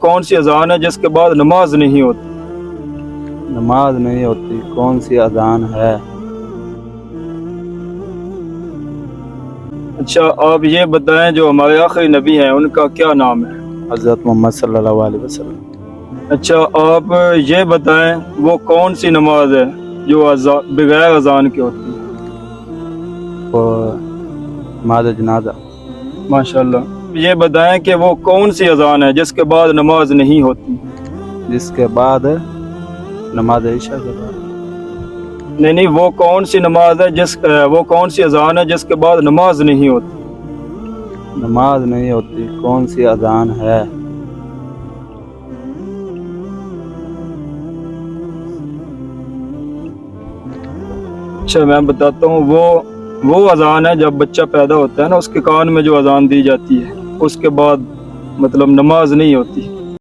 کون سی اذان ہے جس کے بعد نماز نہیں ہوتی؟ نماز نہیں ہوتی کون سی اذان ہے؟ اچھا آپ یہ بتائیں جو ہمارے آخری نبی ہیں ان کا کیا نام ہے؟ حضرت محمد صلی اللہ علیہ وسلم۔ اچھا آپ یہ بتائیں وہ کون سی نماز ہے جو بغیر اذان کے ہوتی ہے؟ اور نماز جنازہ۔ ماشاء اللہ۔ یہ بتائیں کہ وہ کون سی اذان ہے جس کے بعد نماز نہیں ہوتی؟ جس کے بعد نماز عشاء کے بعد۔ نہیں وہ کون سی نماز ہے وہ کون سی اذان ہے جس کے بعد نماز نہیں ہوتی؟ نماز نہیں ہوتی کون سی اذان ہے؟ اچھا میں بتاتا ہوں وہ اذان ہے جب بچہ پیدا ہوتا ہے نا اس کے کان میں جو اذان دی جاتی ہے اس کے بعد مطلب نماز نہیں ہوتی۔